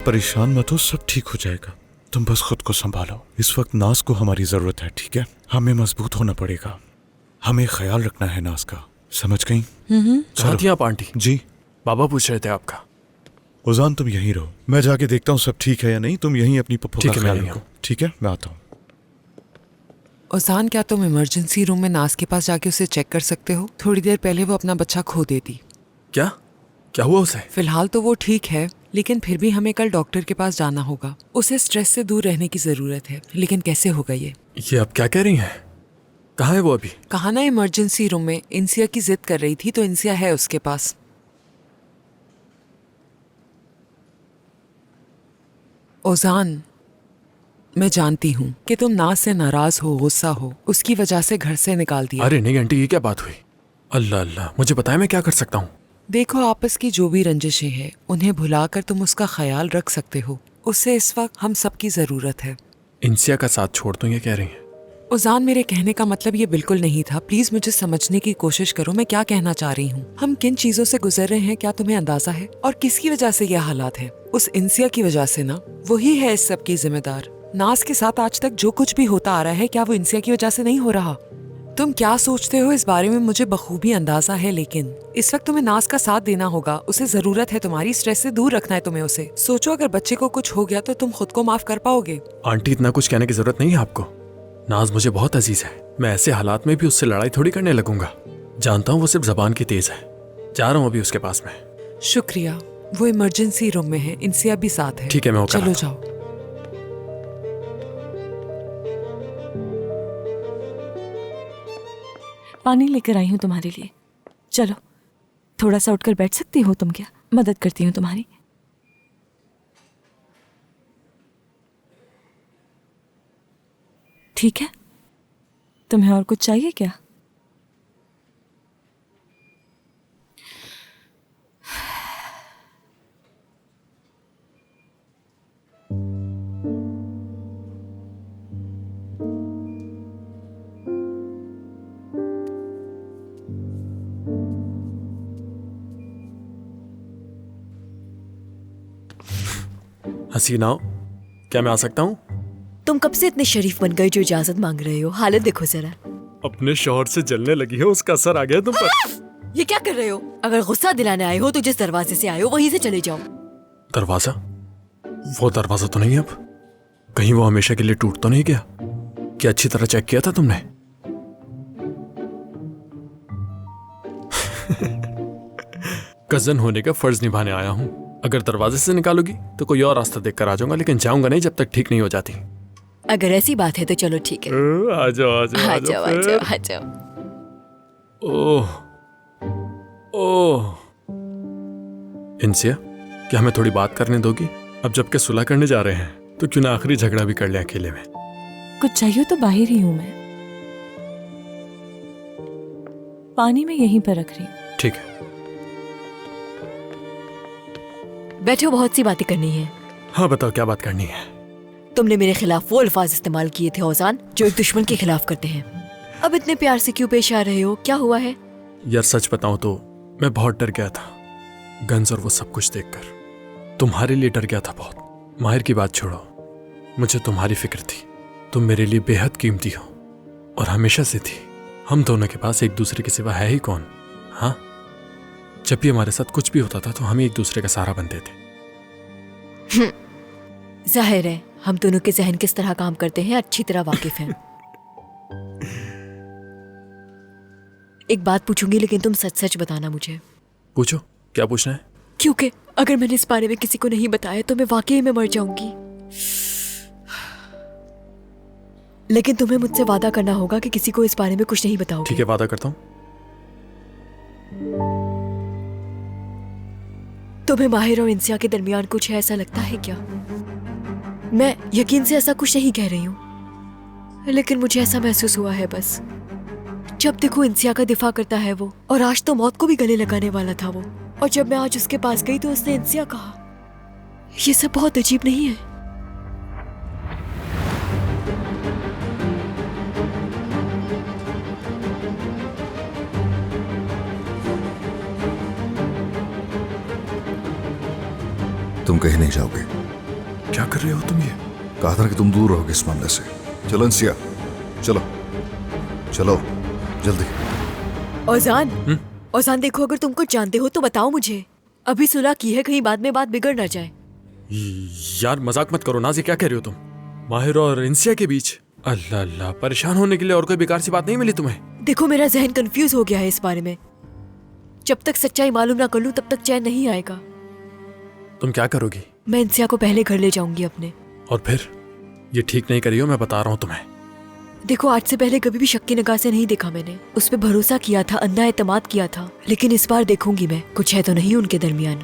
परेशान मत हो, सब ठीक हो जाएगा। तुम बस खुद को संभालो। इस वक्त नाज को हमारी जरूरत है, ठीक है? हमें मजबूत होना पड़ेगा। हमें ख्याल रखना है नाज का, समझ गई? कहाँ थी आप आंटी? जी बाबा पूछ रहे थे आपका। उजान तुम यहीं रहो, मैं जाके देखता हूँ सब ठीक है या नहीं। तुम यहीं अपनी पप्पू का ठीक है, ख्याल मैं यहीं रखो, ठीक है? मैं आता हूँ। उजान, क्या तुम इमरजेंसी रूम में नाज के पास जाके उसे चेक कर सकते हो? थोड़ी देर पहले वो अपना बच्चा खो देती। क्या क्या हुआ उसे? फिलहाल तो वो ठीक है, लेकिन फिर भी हमें कल डॉक्टर के पास जाना होगा। उसे स्ट्रेस से दूर रहने की जरूरत है, लेकिन कैसे होगा ये? आप क्या कह रही हैं? कहाँ है वो अभी? कहा ना इमरजेंसी रूम में। इंसिया की जिद कर रही थी तो इंसिया है उसके पास। ओजान, मैं जानती हूँ कि तुम नाज से नाराज हो, गुस्सा हो, उसकी वजह से घर से निकाल दिया। अरे नहीं आंटी, ये क्या बात हुई? अल्लाह अल्लाह, मुझे बताएं मैं क्या कर सकता हूँ। देखो, आपस की जो भी रंजिशें हैं उन्हें भुलाकर तुम उसका ख्याल रख सकते हो। उससे इस वक्त हम सबकी जरूरत है। इंसिया का साथ छोड़ दूं ये कह रही हैं? उजान, मेरे कहने का मतलब ये बिल्कुल नहीं था। प्लीज मुझे समझने की कोशिश करो, मैं क्या कहना चाह रही हूँ। हम किन चीजों से गुजर रहे हैं क्या तुम्हें अंदाजा है? और किसकी वजह से ये हालात है? उस इंसिया की वजह से ना। वही है इस सब की जिम्मेदार। नाज के साथ आज तक जो कुछ भी होता आ रहा है, क्या वो इंसिया की वजह से नहीं हो रहा? तुम क्या सोचते हो इस बारे में मुझे बखूबी अंदाजा है, लेकिन इस वक्त तुम्हें नाज का साथ देना होगा। उसे जरूरत है तुम्हारी, स्ट्रेस से दूर रखना है तुम्हें उसे। सोचो, अगर बच्चे को कुछ हो गया तो तुम खुद को माफ कर पाओगे? आंटी, इतना कुछ कहने की जरूरत नहीं है आपको। नाज मुझे बहुत अजीज है। मैं ऐसे हालात में भी उससे लड़ाई थोड़ी करने लगूंगा। जानता हूँ वो सिर्फ जबान की तेज है। जा रहा हूँ अभी उसके पास में। शुक्रिया। वो इमरजेंसी रूम में है, इंसिया भी साथ है। ठीक है, मैं वो चलो जाओ। पानी लेकर आई हूँ तुम्हारे लिए। चलो, थोड़ा सा उठकर बैठ सकती हो तुम क्या? मदद करती हूँ तुम्हारी। ठीक है, तुम्हें और कुछ चाहिए क्या? हसीना, क्या मैं आ सकता हूँ? तुम कब से इतने शरीफ बन गए जो इजाजत मांग रहे हो? हालत देखो जरा। अपने शौहर से जलने लगी है, उसका असर आ गया तुम पर। ये क्या कर रहे हो? अगर गुस्सा दिलाने आए हो तो जिस दरवाजे से आए हो वहीं से चले जाओ। दरवाजा? वो दरवाजा तो नहीं अब? कहीं वो हमेशा के लिए टूट तो नहीं गया? क्या अच्छी तरह चेक किया था तुमने? कजन होने का फर्ज निभाने आया हूँ। अगर दरवाजे से निकालोगी तो कोई और रास्ता देखकर आ जाऊंगा, लेकिन जाऊंगा नहीं जब तक ठीक नहीं हो जाती। अगर ऐसी बात है तो चलो ठीक है। आ जाओ आ जाओ आ जाओ आ जाओ आ जाओ। ओह ओह, इंसिया, क्या हमें थोड़ी बात करने दोगी? अब जबकि सुलह करने जा रहे हैं तो क्यों ना आखिरी झगड़ा भी कर ले अकेले में। कुछ चाहिए तो बाहर ही हूँ मैं। पानी में यहीं पर रख रही हूँ। ठीक है। बैठो, बहुत सी बातें करनी है। हाँ बताओ, क्या बात करनी है? तुमने मेरे खिलाफ वो अल्फाज इस्तेमाल किए थे औजान जो एक दुश्मन के खिलाफ करते हैं। अब इतने प्यार से क्यों पेश आ रहे हो? क्या हुआ है? यार सच बताऊं तो मैं बहुत डर गया था, गन्स और वो सब कुछ देखकर। तुम्हारे लिए डर गया था बहुत। माहिर की बात छोड़ो, मुझे तुम्हारी फिक्र थी। तुम मेरे लिए बेहद कीमती हो और हमेशा से थी। हम दोनों के पास एक दूसरे के सिवा है ही कौन? हाँ, जब भी हमारे साथ कुछ भी होता था तो हम एक दूसरे का सहारा बनते थे। जाहिर है हम दोनों के जहन किस तरह काम करते हैं अच्छी तरह वाकिफ हैं। एक बात पूछूंगी लेकिन तुम सच सच बताना मुझे। पूछो, क्या पूछना है? क्योंकि अगर मैंने इस बारे में किसी को नहीं बताया तो मैं वाकई में मर जाऊंगी। लेकिन तुम्हें मुझसे वादा करना होगा कि किसी को इस बारे में कुछ नहीं बताओगे। ठीक है, वादा करता हूँ। तुम्हें माहिर और इंसिया के दरमियान कुछ है ऐसा लगता है क्या? मैं यकीन से ऐसा कुछ नहीं कह रही हूँ, लेकिन मुझे ऐसा महसूस हुआ है बस। जब देखो इंसिया का दिफा करता है वो, और आज तो मौत को भी गले लगाने वाला था वो। और जब मैं आज उसके पास गई तो उसने इंसिया कहा। ये सब बहुत अजीब नहीं है? तुम कहीं नहीं जाओगे। क्या कर रहे हो तुम ये? कहा था ना कि तुम दूर रहोगे इस मामले से। चलो इंसिया, चलो चलो जल्दी। औजान, औजान देखो, अगर तुम कुछ जानते हो तो बताओ मुझे। अभी सुलह की है, कहीं बाद में बात बिगड़ ना जाए। यार मजाक मत करो नाज़िया, क्या कह रहे हो तुम? माहिर और इंसिया के बीच? अल्लाह अल्लाह, परेशान होने के लिए और कोई बेकार सी बात नहीं मिली तुम्हें? देखो, मेरा जहन कंफ्यूज हो गया है इस बारे में। जब तक सच्चाई मालूम ना कर लूं तब तक चैन नहीं आएगा। तुम क्या करोगी? मैं इंसिया को पहले घर ले जाऊंगी अपने। और फिर? ये ठीक नहीं करी हो, मैं बता रहा हूँ तुम्हें। देखो, आज से पहले कभी भी शक की निगाह से नहीं देखा मैंने। उस पर भरोसा किया था, अंधा एतमाद किया था, लेकिन इस बार देखूंगी मैं, कुछ है तो नहीं उनके दरमियान।